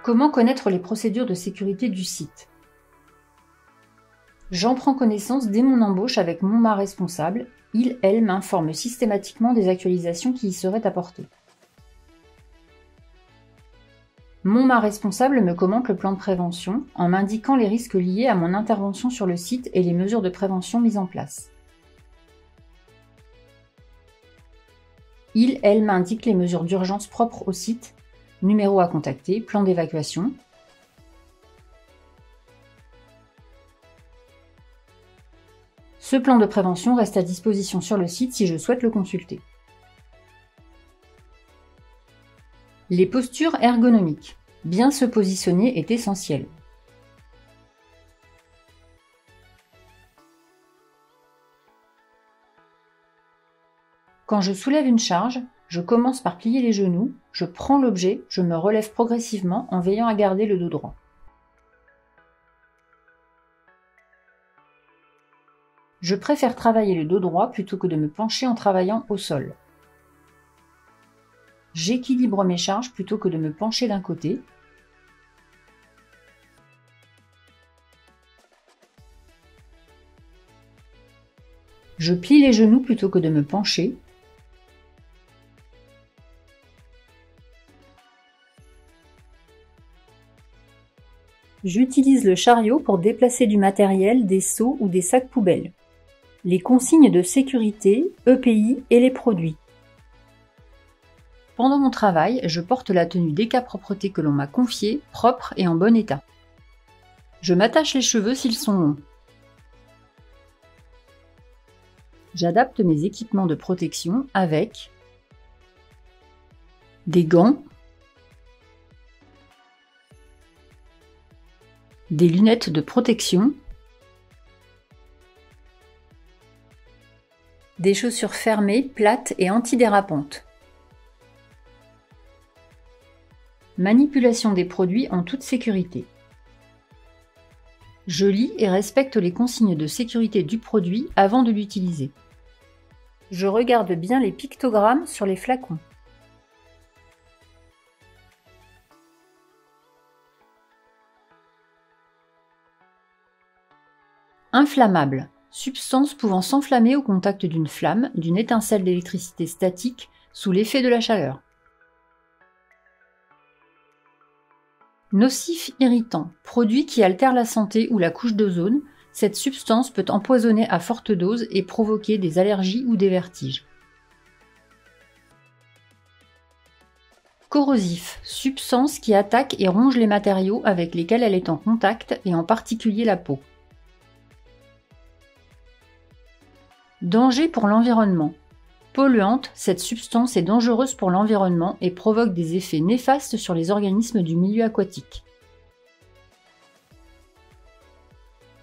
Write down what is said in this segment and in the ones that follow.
Comment connaître les procédures de sécurité du site? J'en prends connaissance dès mon embauche avec mon MA responsable. Il/elle m'informe systématiquement des actualisations qui y seraient apportées. Mon MA responsable me commente le plan de prévention en m'indiquant les risques liés à mon intervention sur le site et les mesures de prévention mises en place. Il/elle m'indique les mesures d'urgence propres au site, numéro à contacter, plan d'évacuation. Ce plan de prévention reste à disposition sur le site si je souhaite le consulter. Les postures ergonomiques. Bien se positionner est essentiel. Quand je soulève une charge, je commence par plier les genoux, je prends l'objet, je me relève progressivement en veillant à garder le dos droit. Je préfère travailler le dos droit plutôt que de me pencher en travaillant au sol. J'équilibre mes charges plutôt que de me pencher d'un côté. Je plie les genoux plutôt que de me pencher. J'utilise le chariot pour déplacer du matériel, des seaux ou des sacs poubelles. Les consignes de sécurité, EPI et les produits. Pendant mon travail, je porte la tenue DECA Propreté que l'on m'a confiée, propre et en bon état. Je m'attache les cheveux s'ils sont longs. J'adapte mes équipements de protection avec des gants, des lunettes de protection, des chaussures fermées, plates et antidérapantes. Manipulation des produits en toute sécurité. Je lis et respecte les consignes de sécurité du produit avant de l'utiliser. Je regarde bien les pictogrammes sur les flacons. Inflammable. Substance pouvant s'enflammer au contact d'une flamme, d'une étincelle d'électricité statique, sous l'effet de la chaleur. Nocif irritant. Produit qui altère la santé ou la couche d'ozone. Cette substance peut empoisonner à forte dose et provoquer des allergies ou des vertiges. Corrosif. Substance qui attaque et ronge les matériaux avec lesquels elle est en contact et en particulier la peau. Danger pour l'environnement. Polluante, cette substance est dangereuse pour l'environnement et provoque des effets néfastes sur les organismes du milieu aquatique.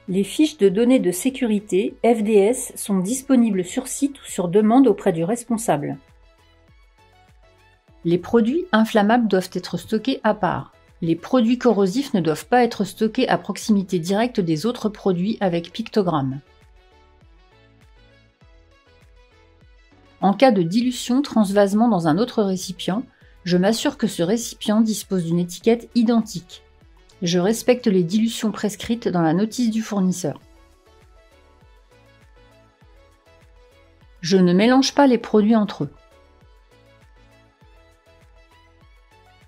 Les fiches de données de sécurité, FDS, sont disponibles sur site ou sur demande auprès du responsable. Les produits inflammables doivent être stockés à part. Les produits corrosifs ne doivent pas être stockés à proximité directe des autres produits avec pictogramme. En cas de dilution, transvasement dans un autre récipient, je m'assure que ce récipient dispose d'une étiquette identique. Je respecte les dilutions prescrites dans la notice du fournisseur. Je ne mélange pas les produits entre eux.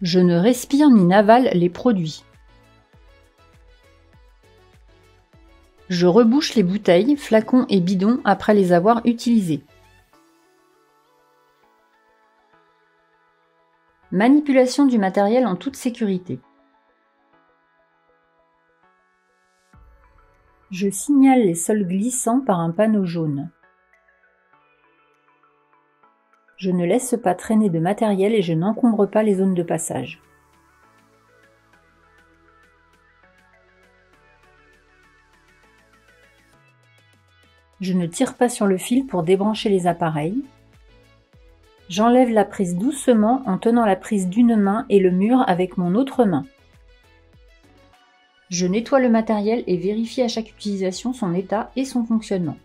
Je ne respire ni n'avale les produits. Je rebouche les bouteilles, flacons et bidons après les avoir utilisés. Manipulation du matériel en toute sécurité. Je signale les sols glissants par un panneau jaune. Je ne laisse pas traîner de matériel et je n'encombre pas les zones de passage. Je ne tire pas sur le fil pour débrancher les appareils. J'enlève la prise doucement en tenant la prise d'une main et le mur avec mon autre main. Je nettoie le matériel et vérifie à chaque utilisation son état et son fonctionnement.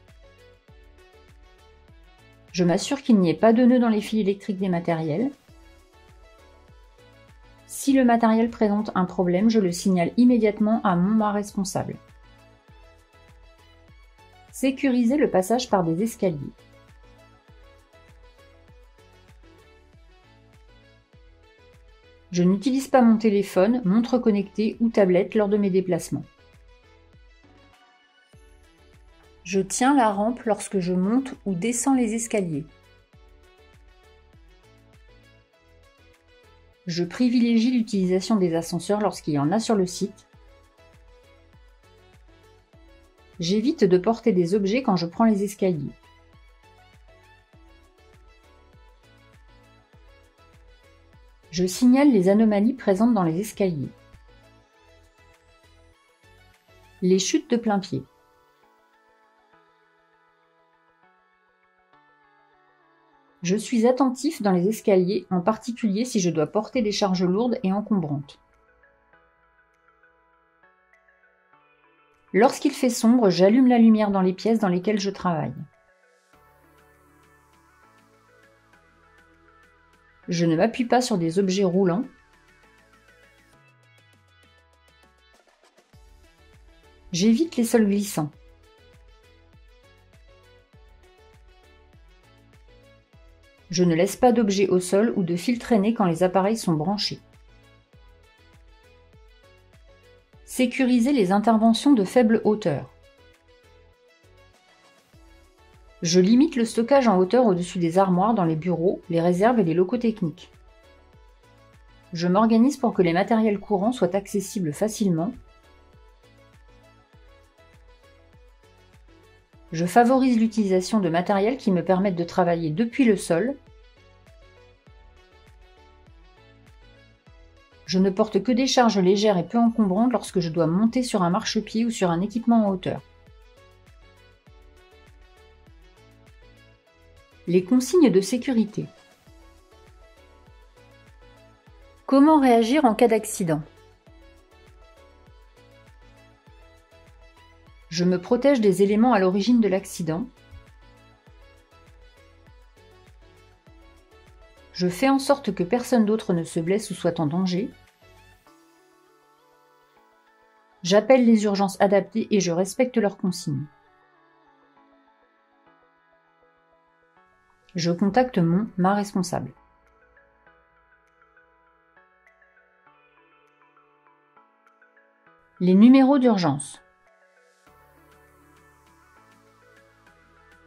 Je m'assure qu'il n'y ait pas de nœuds dans les fils électriques des matériels. Si le matériel présente un problème, je le signale immédiatement à ma responsable. Sécuriser le passage par des escaliers. Je n'utilise pas mon téléphone, montre connectée ou tablette lors de mes déplacements. Je tiens la rampe lorsque je monte ou descends les escaliers. Je privilégie l'utilisation des ascenseurs lorsqu'il y en a sur le site. J'évite de porter des objets quand je prends les escaliers. Je signale les anomalies présentes dans les escaliers. Les chutes de plein pied. Je suis attentif dans les escaliers, en particulier si je dois porter des charges lourdes et encombrantes. Lorsqu'il fait sombre, j'allume la lumière dans les pièces dans lesquelles je travaille. Je ne m'appuie pas sur des objets roulants. J'évite les sols glissants. Je ne laisse pas d'objets au sol ou de fils traîner quand les appareils sont branchés. Sécuriser les interventions de faible hauteur. Je limite le stockage en hauteur au-dessus des armoires dans les bureaux, les réserves et les locaux techniques. Je m'organise pour que les matériels courants soient accessibles facilement. Je favorise l'utilisation de matériels qui me permettent de travailler depuis le sol. Je ne porte que des charges légères et peu encombrantes lorsque je dois monter sur un marchepied ou sur un équipement en hauteur. Les consignes de sécurité. Comment réagir en cas d'accident? Je me protège des éléments à l'origine de l'accident. Je fais en sorte que personne d'autre ne se blesse ou soit en danger. J'appelle les urgences adaptées et je respecte leurs consignes. Je contacte ma responsable. Les numéros d'urgence.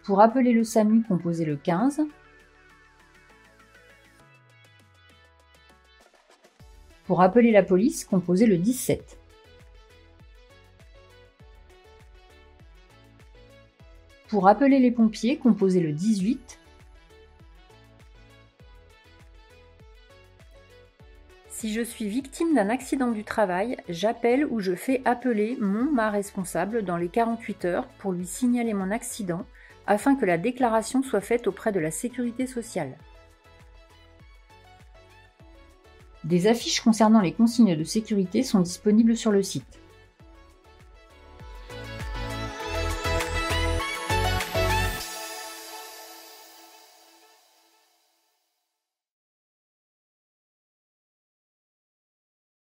Pour appeler le SAMU, composez le 15. Pour appeler la police, composez le 17. Pour appeler les pompiers, composez le 18. Si je suis victime d'un accident du travail, j'appelle ou je fais appeler ma responsable dans les 48 heures pour lui signaler mon accident afin que la déclaration soit faite auprès de la sécurité sociale. Des affiches concernant les consignes de sécurité sont disponibles sur le site.